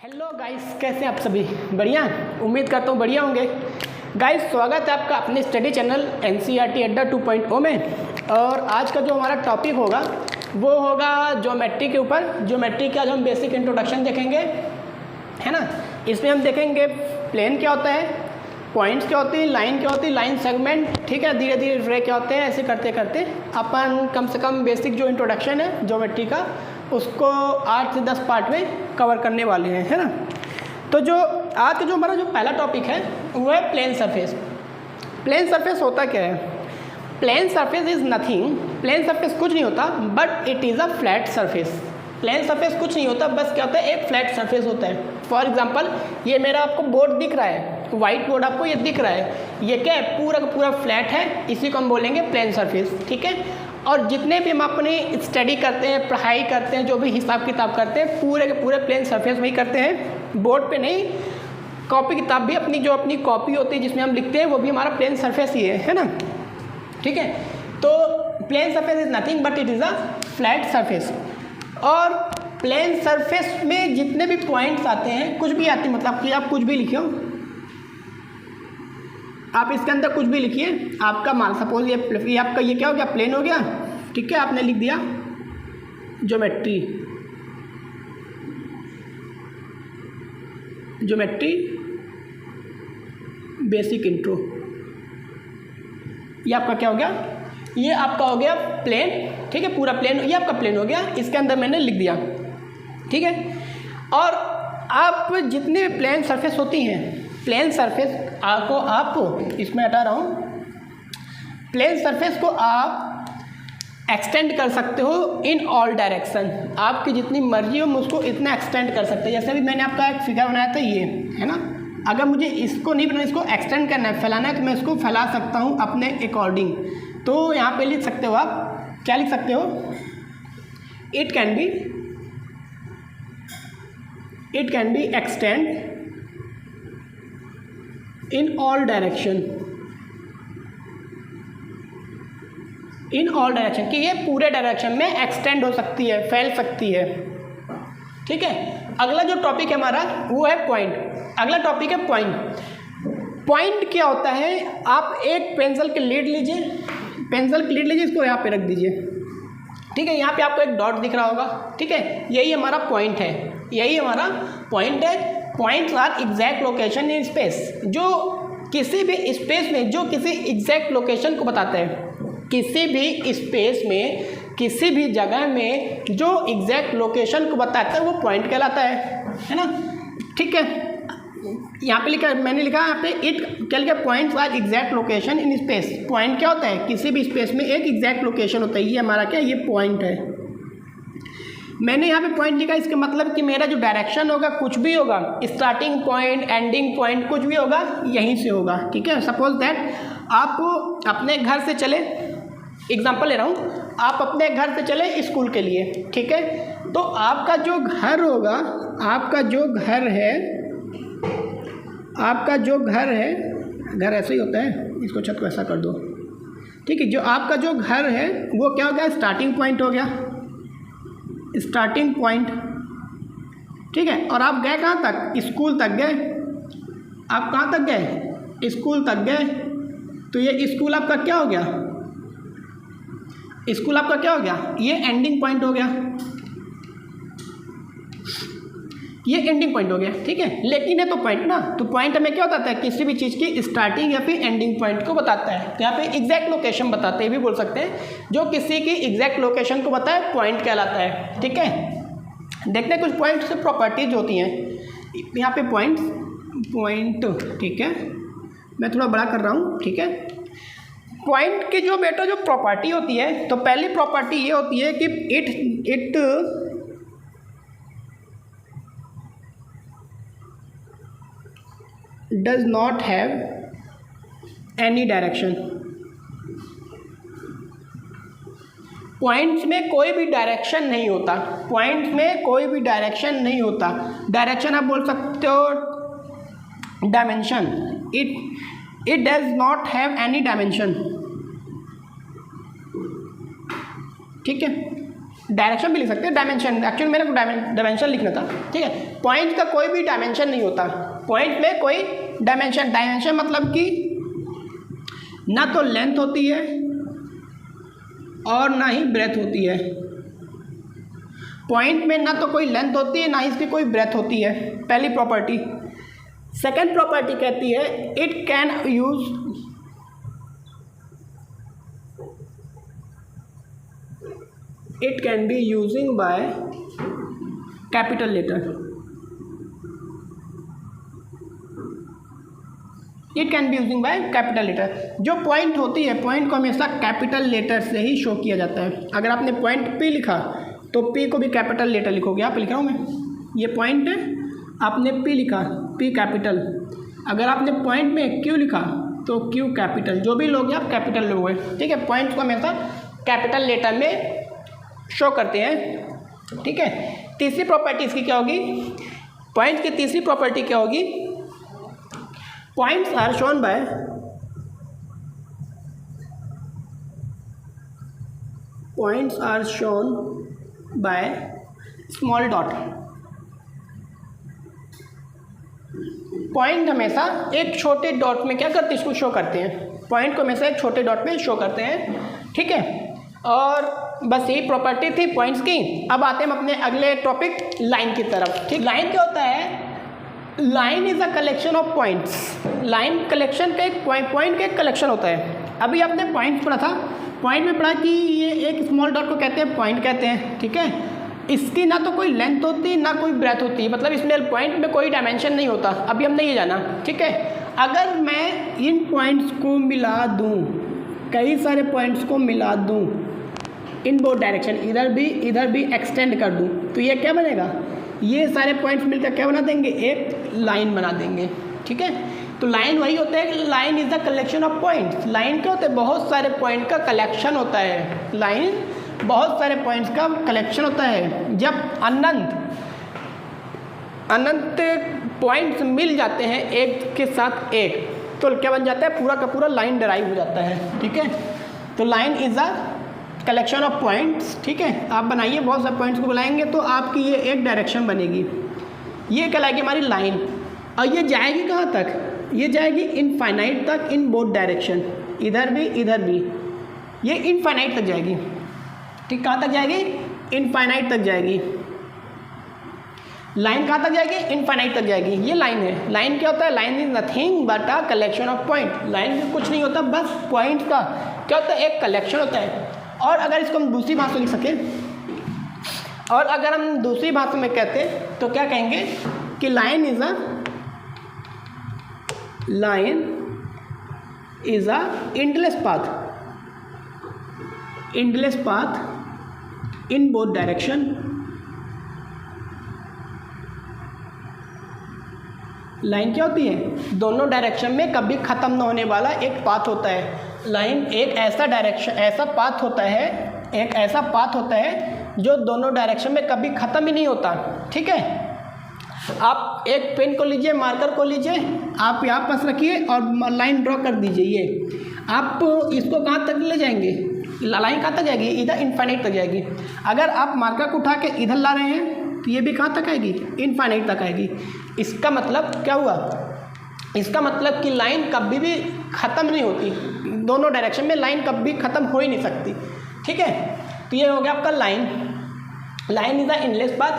Hello guys, कैसे आप सभी? बढ़िया, उम्मीद करता हूँ बढ़िया होंगे। गाइस, स्वागत है आपका अपने स्टडी चैनल NCERT अड्डा 2.0 में। और आज का जो हमारा टॉपिक होगा वो होगा ज्योमेट्री के ऊपर। ज्योमेट्री का आज हम बेसिक इंट्रोडक्शन देखेंगे, है ना। इसमें हम देखेंगे प्लेन क्या होता है, पॉइंट्स क्या होती है, लाइन क्या होती है, लाइन सेगमेंट, ठीक है। धीरे धीरे रे क्या होते हैं, ऐसे करते करते अपन कम से कम बेसिक जो इंट्रोडक्शन है ज्योमेट्री का उसको 8 से 10 पार्ट में कवर करने वाले हैं, है ना। तो जो आज का जो हमारा जो पहला टॉपिक है वो है प्लेन सरफेस। प्लेन सरफेस होता क्या है? Plane surface is nothing. Plane surface कुछ नहीं होता but it is a flat surface. Plane surface कुछ नहीं होता, बस क्या होता है, एक फ्लैट सरफेस होता है। फॉर एग्जांपल ये मेरा आपको बोर्ड दिख रहा है, वाइट बोर्ड आपको ये दिख रहा है, ये क्या है, पूरा का पूरा फ्लैट है, इसी को हम बोलेंगे प्लेन सरफेस, ठीक है। और जितने भी हम अपनी स्टडी करते हैं, पढ़ाई करते हैं, जो भी हिसाब किताब करते हैं, पूरे के पूरे प्लेन सरफेस में ही करते हैं, बोर्ड पे नहीं। कॉपी किताब भी अपनी जो अपनी कॉपी होती है जिसमें हम लिखते हैं वो भी हमारा प्लेन सरफेस ही है ना, ठीक है। तो plane surface is nothing but it is a flat surface. और प्लेन सरफेस में जितने भी पॉइंट्स आते हैं, कुछ भी आते हैं, मतलब कि आप कुछ भी लिखिए, आप इसके अंदर कुछ भी लिखिए, आपका मान सपोज ये आपका ये क्या हो गया, प्लेन हो गया, ठीक है। आपने लिख दिया ज्योमेट्री, ज्योमेट्री बेसिक इंट्रो, ये आपका क्या हो गया, ये आपका हो गया प्लेन, ठीक है। पूरा प्लेन, ये आपका प्लेन हो गया, इसके अंदर मैंने लिख दिया, ठीक है। और आप जितने भी प्लेन सरफेस होती हैं, प्लेन सरफेस को आप इसमें हटा रहा हूँ, प्लेन सरफेस को आप एक्सटेंड कर सकते हो इन ऑल डायरेक्शन। आपकी जितनी मर्जी हो उसको इतना एक्सटेंड कर सकते हैं। जैसे अभी मैंने आपका एक फिगर बनाया था, ये है ना। अगर मुझे इसको नहीं बनाना, इसको एक्सटेंड करना है, फैलाना है, तो मैं इसको फैला सकता हूँ अपने अकॉर्डिंग। तो यहाँ पे लिख सकते हो आप, क्या लिख सकते हो, it can be extend in all direction, in all direction, कि ये पूरे डायरेक्शन में एक्सटेंड हो सकती है, फैल सकती है, ठीक है। अगला जो टॉपिक है हमारा वो है पॉइंट। अगला टॉपिक है पॉइंट। पॉइंट क्या होता है, आप एक पेंसिल की लीड लीजिए, इसको यहाँ पे रख दीजिए, ठीक है। यहाँ पे आपको एक डॉट दिख रहा होगा, ठीक है। यही हमारा पॉइंट है, यही हमारा पॉइंट है। Points are exact location in space, जो किसी भी स्पेस में जो किसी एग्जैक्ट लोकेशन को बताता है, किसी भी स्पेस में, किसी भी जगह में जो एग्जैक्ट लोकेशन को बताता है वो पॉइंट कहलाता है ना, ठीक है। यहाँ पे लिखा, मैंने लिखा यहाँ पे, इट क्या लिखा, points are exact location in space. Point क्या होता है, किसी भी स्पेस में एक एग्जैक्ट लोकेशन होता है, ये हमारा क्या, ये पॉइंट है। मैंने यहाँ पे पॉइंट लिखा, इसका मतलब कि मेरा जो डायरेक्शन होगा, कुछ भी होगा, स्टार्टिंग पॉइंट, एंडिंग पॉइंट, कुछ भी होगा यहीं से होगा, ठीक है। सपोज दैट आप अपने घर से चले, एग्जांपल ले रहा हूँ, आप अपने घर से चले स्कूल के लिए, ठीक है। तो आपका जो घर होगा, आपका जो घर है, घर ऐसे ही होता है, इसको छत को ऐसा कर दो, ठीक है। जो आपका जो घर है वो क्या हो गया, स्टार्टिंग पॉइंट हो गया, स्टार्टिंग पॉइंट, ठीक है। और आप गए कहाँ तक, स्कूल तक गए। आप कहाँ तक गए, स्कूल तक गए, तो ये स्कूल आपका क्या हो गया, स्कूल आपका क्या हो गया, ये एंडिंग पॉइंट हो गया, ये एंडिंग पॉइंट हो गया, ठीक है। लेकिन है तो पॉइंट ना, तो पॉइंट हमें क्या बताता है, किसी भी चीज़ की स्टार्टिंग या फिर एंडिंग पॉइंट को बताता है। तो यहाँ पे एग्जैक्ट लोकेशन बताते हैं, ये भी बोल सकते हैं, जो किसी की एग्जैक्ट लोकेशन को बताए पॉइंट कहलाता है, ठीक है। देखते हैं कुछ पॉइंट से प्रॉपर्टीज होती हैं यहाँ पे, पॉइंट, ठीक है। मैं थोड़ा बड़ा कर रहा हूँ, ठीक है। पॉइंट की जो बेटा जो प्रॉपर्टी होती है, तो पहली प्रॉपर्टी ये होती है कि it does not have any direction. Points में कोई भी डायरेक्शन नहीं होता, पॉइंट्स में कोई भी डायरेक्शन नहीं होता। डायरेक्शन आप बोल सकते हो dimension, it does not have any dimension, ठीक है। डायरेक्शन भी लिख सकते हैं, डायमेंशन, एक्चुअली मेरे को डायमेंशन लिखना था, ठीक है। पॉइंट का कोई भी डायमेंशन नहीं होता, पॉइंट में कोई डायमेंशन मतलब कि ना तो लेंथ होती है और ना ही ब्रेथ होती है। पॉइंट में ना तो कोई लेंथ होती है, ना ही इसकी कोई ब्रेथ होती है, पहली प्रॉपर्टी। सेकंड प्रॉपर्टी कहती है it can be using by capital letter. It can be using by capital letter. जो पॉइंट होती है, पॉइंट को हमेशा कैपिटल लेटर से ही शो किया जाता है। अगर आपने पॉइंट P लिखा तो P को भी कैपिटल लेटर लिखोगे, आप लिख रहा हूँ मैं, ये पॉइंट है, आपने P लिखा, P कैपिटल। अगर आपने पॉइंट में Q लिखा तो Q कैपिटल, जो भी लोगे आप कैपिटल लोगे, ठीक है। पॉइंट को हमेशा कैपिटल लेटर में शो करते हैं, ठीक है। तीसरी प्रॉपर्टी इसकी क्या होगी, पॉइंट की तीसरी प्रॉपर्टी क्या होगी, points are shown by small dot. Point हमेशा एक छोटे डॉट में क्या करते हैं, इसको शो करते हैं। पॉइंट को हमेशा एक छोटे डॉट में शो करते हैं, ठीक है। और बस यही प्रॉपर्टी थी पॉइंट्स की। अब आते हैं हम अपने अगले टॉपिक लाइन की तरफ, ठीक। लाइन क्या होता है, line is a collection of points. Line collection का एक पॉइंट का एक कलेक्शन होता है। अभी आपने पॉइंट पढ़ा था, पॉइंट में पढ़ा कि ये एक स्मॉल डॉट को कहते हैं पॉइंट कहते हैं, ठीक है। इसकी ना तो कोई लेंथ होती ना कोई ब्रेथ होती, मतलब इसमें पॉइंट में कोई डायमेंशन नहीं होता। अभी हमने ये जाना, ठीक है। अगर मैं इन पॉइंट्स को मिला दूँ, कई सारे पॉइंट्स को मिला दूँ इन बोथ डायरेक्शन, इधर भी एक्सटेंड कर दूँ, तो ये क्या बनेगा, ये सारे पॉइंट्स मिलकर क्या बना देंगे, एक लाइन बना देंगे, ठीक है। तो लाइन वही होता है कि line is the collection of points. Line क्या होता है, बहुत सारे पॉइंट का कलेक्शन होता है। लाइन बहुत सारे पॉइंट्स का कलेक्शन होता है। जब अनंत पॉइंट्स मिल जाते हैं एक के साथ एक, तो क्या बन जाता है, पूरा का पूरा लाइन डराइव हो जाता है, ठीक है। तो line is a collection of points, ठीक है। आप बनाइए, बहुत सारे पॉइंट्स को बुलाएंगे तो आपकी ये एक डायरेक्शन बनेगी, ये कहलाएगी हमारी लाइन। और ये जाएगी कहाँ तक, ये जाएगी इनफाइनाइट तक इन बोथ डायरेक्शन, इधर भी, ये इनफाइनाइट तक जाएगी, ठीक। कहाँ तक जाएगी, इनफाइनाइट तक जाएगी। लाइन कहाँ तक जाएगी, इनफाइनाइट तक जाएगी। ये लाइन है। लाइन क्या होता है, line is nothing but a collection of point. Line में कुछ नहीं होता, बस पॉइंट का क्या होता है, एक कलेक्शन होता है। और अगर इसको हम दूसरी भाषा में लिख सकें, और अगर हम दूसरी भाषा में कहते हैं तो क्या कहेंगे कि line is a endless path in both direction. Line क्या होती है, दोनों डायरेक्शन में कभी ख़त्म न होने वाला एक पाथ होता है। लाइन एक ऐसा पाथ होता है जो दोनों डायरेक्शन में कभी ख़त्म ही नहीं होता, ठीक है। आप एक पेन को लीजिए, मार्कर को लीजिए, आप यहाँ पास रखिए और लाइन ड्रॉ कर दीजिए। ये आप इसको कहाँ तक ले जाएंगे, लाइन कहाँ तक जाएगी, इधर इनफाइनाइट तक जाएगी। अगर आप मार्कर को उठा के इधर ला रहे हैं तो ये भी कहाँ तक आएगी, इनफाइनाइट तक आएगी। इसका मतलब क्या हुआ, इसका मतलब कि लाइन कभी भी ख़त्म नहीं होती, दोनों डायरेक्शन में लाइन कभी ख़त्म हो ही नहीं सकती, ठीक है। तो ये हो गया आपका line. Line is a endless path,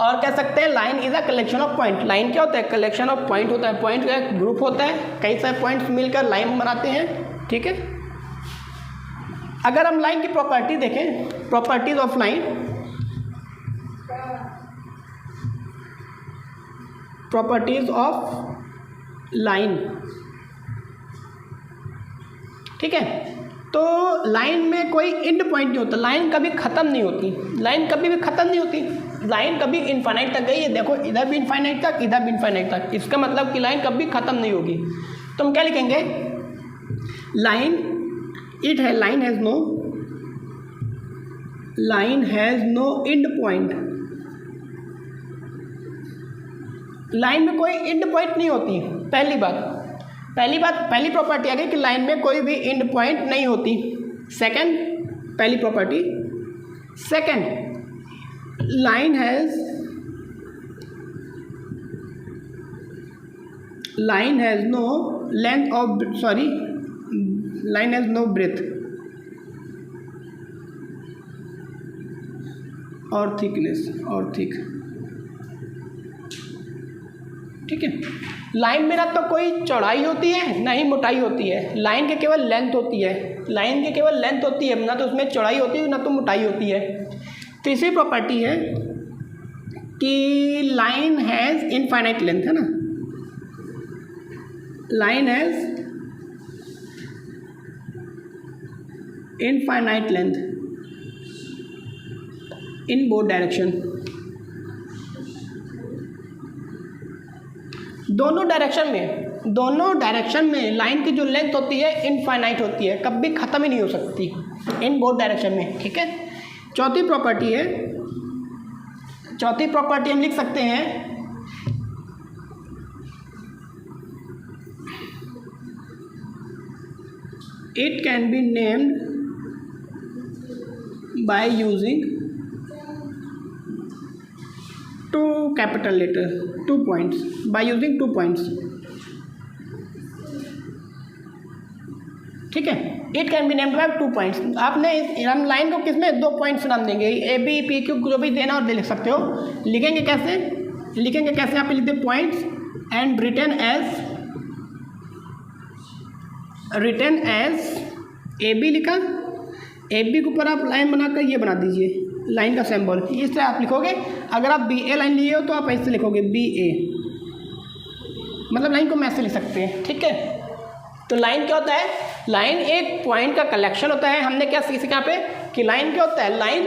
और कह सकते हैं line is a collection of point. Line क्या होता है, कलेक्शन ऑफ पॉइंट होता है। पॉइंट का एक ग्रुप होता है, कई सारे पॉइंट्स मिलकर लाइन बनाते हैं, ठीक है। अगर हम लाइन की प्रॉपर्टी देखें, properties of line, properties of line, ठीक है। तो लाइन में कोई एंड पॉइंट नहीं होता, लाइन कभी ख़त्म नहीं होती, लाइन कभी भी ख़त्म नहीं होती। लाइन कभी इनफाइनाइट तक गई है, देखो इधर भी इनफाइनाइट तक, इधर भी इनफाइनाइट तक, इसका मतलब कि लाइन कभी ख़त्म नहीं होगी। तो हम क्या लिखेंगे, line has no end point. Line में कोई एंड पॉइंट नहीं होती, पहली प्रॉपर्टी आ गई कि लाइन में कोई भी एंड पॉइंट नहीं होती। सेकंड, पहली property, second, line has no length of line has no breadth और थिकनेस और थिक। ठीक है, लाइन में ना तो कोई चौड़ाई होती है ना ही मोटाई होती है, लाइन के केवल लेंथ होती है, लाइन के केवल लेंथ होती है, ना तो उसमें चौड़ाई होती है ना तो मोटाई होती है। तीसरी प्रॉपर्टी है कि लाइन हैज़ इनफाइनाइट लेंथ, है ना, line has infinite length in both direction. दोनों डायरेक्शन में लाइन की जो लेंथ होती है इनफाइनाइट होती है, कभी ख़त्म ही नहीं हो सकती इन बोथ डायरेक्शन में। ठीक है, चौथी प्रॉपर्टी हम लिख सकते हैं it can be named by using 2 capital letter, 2 points, by using 2 points. ठीक है, it can be named by 2 points. हम लाइन को किस में 2 पॉइंट्स नाम देंगे, ए बी पी क्यू, जो भी देना और दे लिख सकते हो। लिखेंगे कैसे यहाँ पे लिखते points and written as A B लिखा, ए बी के ऊपर आप लाइन बनाकर ये बना दीजिए लाइन का सिंबल, इस तरह आप लिखोगे। अगर आप बी ए लाइन लिए हो तो आप ऐसे लिखोगे बी ए, मतलब लाइन को मैं ऐसे लिख सकते हैं। ठीक है, तो लाइन क्या होता है, लाइन एक पॉइंट का कलेक्शन होता है। हमने क्या सीखा यहाँ पे कि लाइन क्या होता है, लाइन,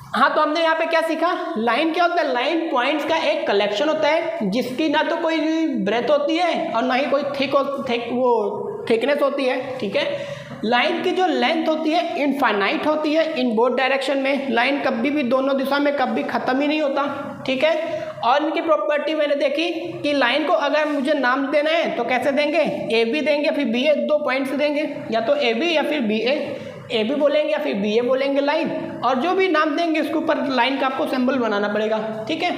हाँ, तो हमने यहाँ पे क्या सीखा, लाइन क्या होता है, लाइन पॉइंट्स का एक कलेक्शन होता है जिसकी ना तो कोई ब्रेथ होती है और ना ही कोई थिकनेस होती है। ठीक है, लाइन की जो लेंथ होती है इनफाइनाइट होती है इन बोथ डायरेक्शन में, लाइन कभी भी दोनों दिशा में कभी ख़त्म ही नहीं होता। ठीक है, और इनकी प्रॉपर्टी मैंने देखी कि लाइन को अगर मुझे नाम देना है तो कैसे देंगे, ए बी देंगे फिर बी ए, 2 पॉइंट्स देंगे, या तो ए बी या फिर बी ए बी बोलेंगे या फिर बी ए बोलेंगे लाइन, और जो भी नाम देंगे उसके ऊपर लाइन का आपको सिंबल बनाना पड़ेगा। ठीक है,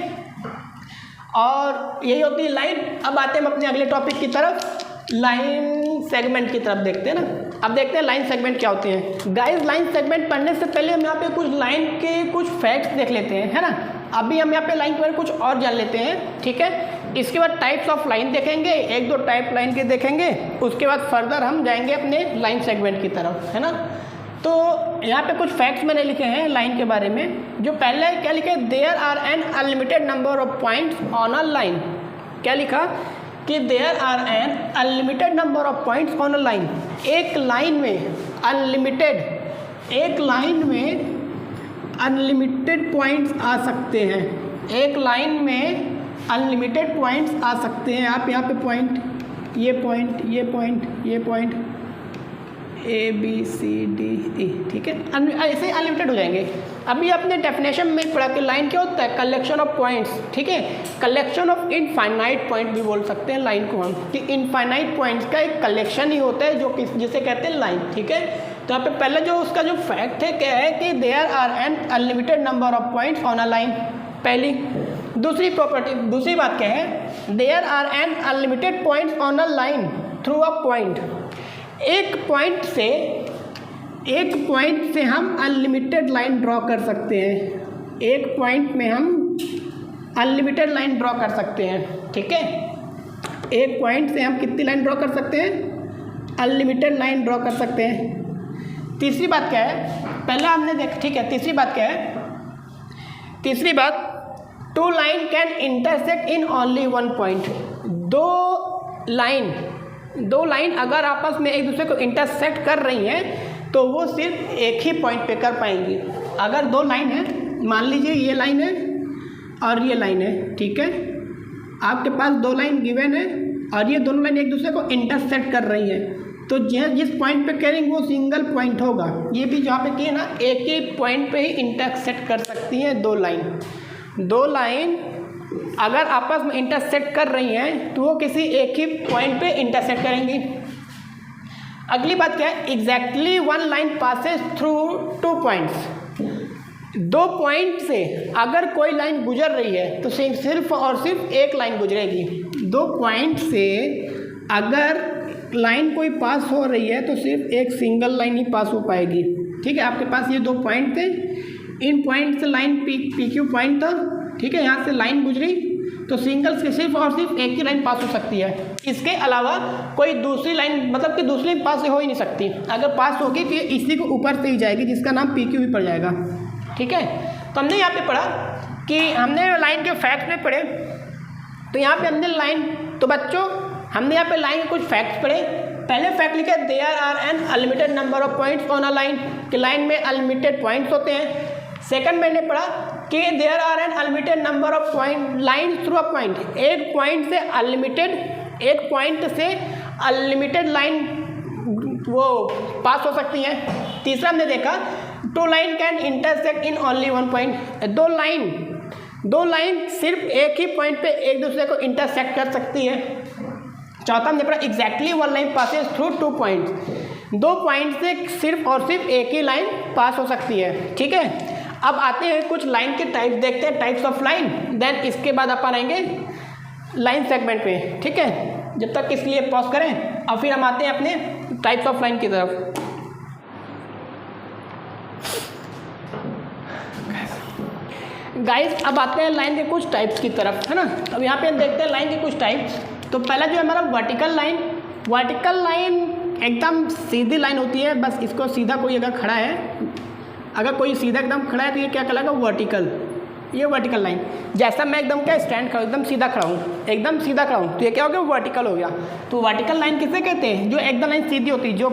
और यही होती है लाइन। अब आते हैं हम अपने अगले टॉपिक की तरफ, लाइन सेगमेंट की तरफ देखते हैं ना। अब देखते हैं लाइन सेगमेंट क्या होते हैं। गाइस, लाइन सेगमेंट पढ़ने से पहले हम यहाँ पे कुछ लाइन के कुछ फैक्ट्स देख लेते हैं, है ना। अभी हम यहाँ पे लाइन के बारे में कुछ और जान लेते हैं। ठीक है, इसके बाद टाइप्स ऑफ लाइन देखेंगे, 1-2 टाइप लाइन के देखेंगे, उसके बाद फर्दर हम जाएंगे अपने लाइन सेगमेंट की तरफ, है ना। तो यहाँ पे कुछ फैक्ट्स मैंने लिखे हैं लाइन के बारे में। जो पहले क्या लिखे, there are an unlimited number of points on a line. क्या लिखा कि there are an unlimited number of points on a line. एक लाइन में अनलिमिटेड पॉइंट्स आ सकते हैं, एक लाइन में अनलिमिटेड पॉइंट्स आ सकते हैं। आप यहाँ पे पॉइंट, ये पॉइंट, ये पॉइंट, ये point, A B C D E, ठीक है, ऐसे अनलिमिटेड हो जाएंगे। अभी आपने डेफिनेशन में पढ़ा कि लाइन क्या होता है, कलेक्शन ऑफ पॉइंट्स। ठीक है, कलेक्शन ऑफ इनफाइनाइट पॉइंट भी बोल सकते हैं लाइन को हम, कि इनफाइनाइट पॉइंट्स का एक कलेक्शन ही होता है जो जिसे कहते हैं लाइन। ठीक है, तो यहाँ पे पहले जो उसका जो फैक्ट है क्या है कि there are an unlimited number of points on a line, पहली। दूसरी बात क्या है, there are an unlimited points on a line through a point. एक पॉइंट से हम अनलिमिटेड लाइन ड्रॉ कर सकते हैं, एक पॉइंट में हम अनलिमिटेड लाइन ड्रॉ कर सकते हैं। ठीक है, एक पॉइंट से हम कितनी लाइन ड्रॉ कर सकते हैं, अनलिमिटेड लाइन ड्रॉ कर सकते हैं। तीसरी बात क्या है, पहला हमने देखा, ठीक है, तीसरी बात क्या है, तीसरी बात, 2 line can intersect in only 1 point. दो लाइन अगर आपस में एक दूसरे को इंटरसेक्ट कर रही हैं तो वो सिर्फ एक ही पॉइंट पे कर पाएंगी। अगर 2 लाइन है, मान लीजिए ये लाइन है और ये लाइन है, ठीक है, आपके पास 2 लाइन गिवन है और ये दोनों लाइन एक दूसरे को इंटरसेक्ट कर रही है, तो जिस पॉइंट पे करेंगे वो सिंगल पॉइंट होगा। ये भी जहाँ पे किए ना, एक ही पॉइंट पे ही इंटरसेक्ट कर सकती हैं 2 लाइन अगर आपस में इंटरसेक्ट कर रही हैं तो वो किसी एक ही पॉइंट पे इंटरसेक्ट करेंगी। अगली बात क्या है, exactly one line passes through 2 points. 2 point से अगर कोई लाइन गुजर रही है तो सिर्फ और सिर्फ एक लाइन गुजरेगी। 2 पॉइंट से अगर लाइन कोई पास हो रही है तो सिर्फ एक सिंगल लाइन ही पास हो पाएगी। ठीक है, आपके पास ये 2 पॉइंट थे, इन पॉइंट से लाइन पी क्यू पॉइंट था। ठीक है, यहाँ से लाइन गुजरी तो सिंगल से सिर्फ और सिर्फ एक ही लाइन पास हो सकती है। इसके अलावा कोई दूसरी लाइन, मतलब कि दूसरी लाइन पास हो ही नहीं सकती। अगर पास होगी तो ये इसी को ऊपर से ही जाएगी, जिसका नाम पी क्यू भी पड़ जाएगा। ठीक है, तो हमने यहाँ पे पढ़ा कि हमने लाइन के फैक्ट्स में पढ़े, तो यहाँ पे हमने लाइन, तो बच्चों हमने यहाँ पे लाइन के कुछ फैक्ट्स पढ़े। पहले फैक्ट लिखा है there are an unlimited number of points on a line, कि लाइन में अनलिमिटेड पॉइंट्स होते हैं। सेकंड मैंने पढ़ा कि there are an unlimited number of point line through a point, एक पॉइंट से अनलिमिटेड लाइन वो पास हो सकती हैं। तीसरा हमने देखा 2 line can intersect in only 1 point, दो लाइन सिर्फ एक ही पॉइंट पे एक दूसरे को इंटरसेक्ट कर सकती है। चौथा हमने पढ़ा exactly 1 line passes through 2 points, 2 point से सिर्फ और सिर्फ एक ही लाइन पास हो सकती है। ठीक है, अब आते हैं कुछ लाइन के टाइप देखते हैं, टाइप्स ऑफ लाइन, देन इसके बाद अपन आएंगे लाइन सेगमेंट पे। ठीक है, जब तक इसलिए पॉज करें और फिर हम आते हैं अपने टाइप्स ऑफ लाइन की तरफ। गाइस अब आते हैं लाइन के कुछ टाइप्स की तरफ, है ना। अब यहाँ पे हम देखते हैं लाइन के कुछ टाइप्स। तो पहला जो है हमारा वर्टिकल लाइन एकदम सीधी लाइन होती है, बस इसको सीधा कोई अगर खड़ा है, अगर कोई सीधा एकदम खड़ा है तो ये क्या कहलाएगा, वर्टिकल। ये वर्टिकल लाइन, जैसा मैं एकदम क्या स्टैंड खड़ा, एकदम सीधा खड़ा हूँ, तो ये क्या हो गया, वर्टिकल हो गया। तो वर्टिकल लाइन किसे कहते हैं, जो एकदम लाइन सीधी होती है, जो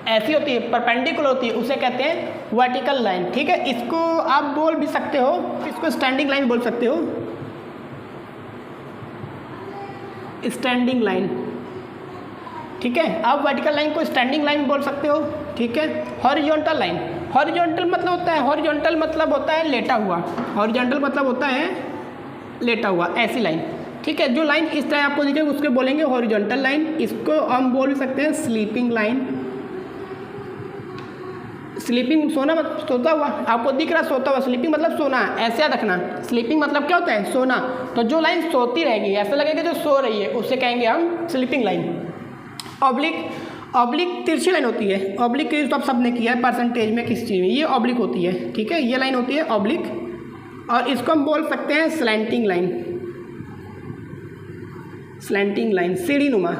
ऐसी होती है, परपेंडिकुलर होती है, उसे कहते हैं वर्टिकल लाइन। ठीक है, इसको आप बोल भी सकते हो, इसको स्टैंडिंग लाइन बोल सकते हो, स्टैंडिंग लाइन। ठीक है, आप वर्टिकल लाइन को स्टैंडिंग लाइन बोल सकते हो। ठीक है, हॉरिजॉन्टल लाइन, हॉरिजॉन्टल मतलब होता है लेटा हुआ, हॉरिजॉन्टल मतलब होता है लेटा हुआ, ऐसी लाइन। ठीक है, जो लाइन इस तरह आपको दिखेगी उसको बोलेंगे हॉरिजॉन्टल लाइन। इसको हम बोल सकते हैं स्लीपिंग लाइन। स्लीपिंग सोना मतलब सोता हुआ, आपको दिख रहा सोता हुआ, स्लीपिंग मतलब सोना, ऐसे याद रखना। स्लीपिंग मतलब क्या होता है, सोना। तो जो लाइन सोती रहेगी, ऐसा लगेगा जो सो रही है, उसे कहेंगे हम स्लीपिंग लाइन। ऑब्लिक तिरछी लाइन होती है, ऑब्लिक की तो आप सबने किया है परसेंटेज में, किस चीज़ में, ये ऑब्लिक होती है। ठीक है, ये लाइन होती है ऑब्लिक, और इसको हम बोल सकते हैं स्लैंटिंग लाइन, सीढ़ी नुमा।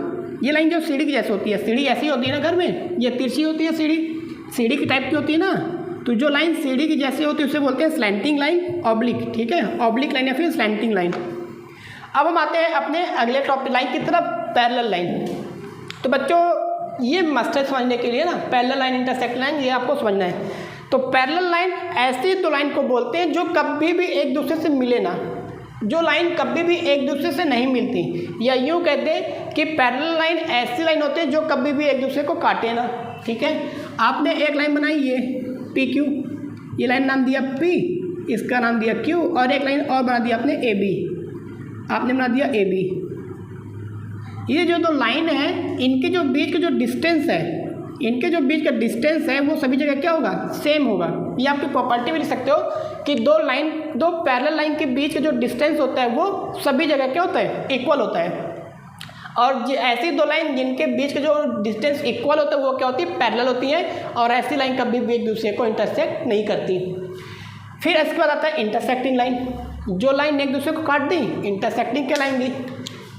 ये लाइन जो सीढ़ी की जैसे होती है, सीढ़ी ऐसी होती है ना घर में, ये तिरछी होती है, सीढ़ी की टाइप की होती है ना, तो जो लाइन सीढ़ी की जैसे होती है उसे बोलते हैं स्लैंटिंग लाइन, ऑब्लिक। ठीक है, ऑब्लिक लाइन या फिर स्लैंटिंग लाइन। अब हम आते हैं अपने अगले टॉपिक लाइन की तरफ, पैरेलल लाइन। तो बच्चों ये मस्ट है समझने के लिए ना, पैरेलल लाइन, इंटरसेक्ट लाइन, ये आपको समझना है। तो पैरेलल लाइन ऐसी 2 लाइन को बोलते हैं जो कभी भी एक दूसरे से मिले ना, जो लाइन कभी भी एक दूसरे से नहीं मिलती, या यूँ कहते हैं कि पैरेलल लाइन ऐसी लाइन होती है जो कभी भी एक दूसरे को काटे ना। ठीक है, आपने एक लाइन बनाई ये पी क्यू, ये लाइन नाम दिया पी, इसका नाम दिया क्यू, और एक लाइन और बना दिया आपने ए बी, आपने बना दिया ए बी। ये जो 2 लाइन है, इनके जो बीच का जो डिस्टेंस है, वो सभी जगह क्या होगा, सेम होगा। ये आपकी प्रॉपर्टी भी लिख सकते हो कि 2 पैरेलल लाइन के बीच का जो डिस्टेंस होता है वो सभी जगह क्या होता है, इक्वल होता है। और ऐसी 2 लाइन जिनके बीच का जो डिस्टेंस इक्वल होता है वो क्या होती है, पैरेलल होती है, और ऐसी लाइन कभी भी एक दूसरे को इंटरसेक्ट नहीं करती। फिर इसके बाद आता है इंटरसेक्टिंग लाइन, जो लाइन एक दूसरे को काट दी इंटरसेक्टिंग कहलाएंगी।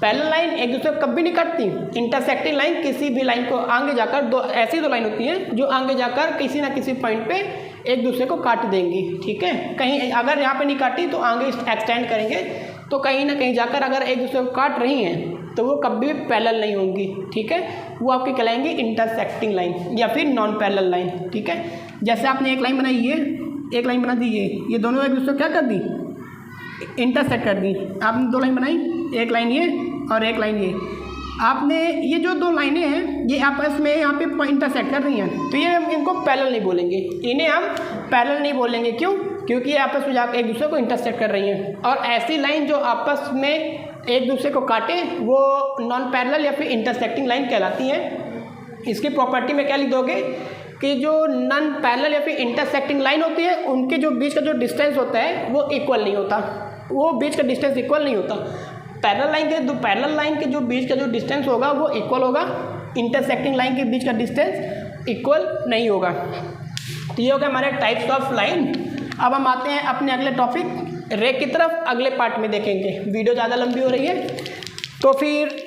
पैरेलल लाइन एक दूसरे को कभी नहीं काटती, इंटरसेक्टिंग लाइन किसी भी लाइन को आगे जाकर, ऐसी 2 लाइन होती हैं जो आगे जाकर किसी ना किसी पॉइंट पे एक दूसरे को काट देंगी। ठीक है, कहीं अगर यहाँ पे नहीं काटी तो आगे एक्सटेंड करेंगे, तो कहीं ना कहीं जाकर अगर एक दूसरे को काट रही हैं तो वो कभी भी पैरेलल नहीं होंगी। ठीक है, वो आपकी कहलाएंगी इंटरसेक्टिंग लाइन या फिर नॉन पैरेलल लाइन। ठीक है, जैसे आपने एक लाइन बनाई, ये एक लाइन बना दी, ये दोनों एक दूसरे को क्या कर दी, इंटरसेक्ट कर दी। आपने 2 लाइन बनाई, एक लाइन ये और एक लाइन ये, आपने ये जो 2 लाइनें हैं ये आपस में यहाँ पे इंटरसेक्ट कर रही हैं, तो ये इनको पैरेलल नहीं बोलेंगे, इन्हें हम पैरेलल नहीं बोलेंगे। क्यों? क्योंकि ये आपस में जाकर एक दूसरे को इंटरसेक्ट कर रही हैं। और ऐसी लाइन जो आपस में एक दूसरे को काटे वो नॉन पैरेलल या फिर इंटरसेक्टिंग लाइन कहलाती हैं। इसकी प्रॉपर्टी में क्या लिख दोगे कि जो नॉन पैरेलल या फिर इंटरसेक्टिंग लाइन होती है उनके जो बीच का जो डिस्टेंस होता है वो इक्वल नहीं होता, वो बीच का डिस्टेंस इक्वल नहीं होता। पैरेलल लाइन के जो बीच का जो डिस्टेंस होगा वो इक्वल होगा, इंटरसेक्टिंग लाइन के बीच का डिस्टेंस इक्वल नहीं होगा। तो ये हो गया हमारे टाइप्स ऑफ लाइन। अब हम आते हैं अपने अगले टॉपिक रे की तरफ, अगले पार्ट में देखेंगे। वीडियो ज़्यादा लंबी हो रही है तो फिर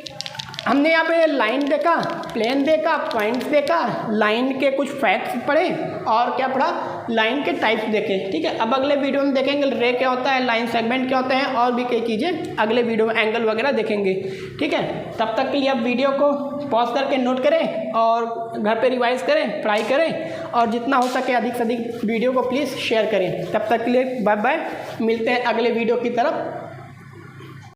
हमने यहाँ पे लाइन देखा, प्लेन देखा, पॉइंट्स देखा, लाइन के कुछ फैक्ट्स पढ़े और क्या पढ़ा, लाइन के टाइप्स देखे। ठीक है, अब अगले वीडियो में देखेंगे रे क्या होता है, लाइन सेगमेंट क्या होता है और भी कई चीज़ें अगले वीडियो में एंगल वगैरह देखेंगे। ठीक है, तब तक के लिए आप वीडियो को पॉज करके नोट करें और घर पे रिवाइज करें, ट्राई करें और जितना हो सके अधिक से अधिक वीडियो को प्लीज़ शेयर करें। तब तक के लिए बाय बाय, मिलते हैं अगले वीडियो की तरफ।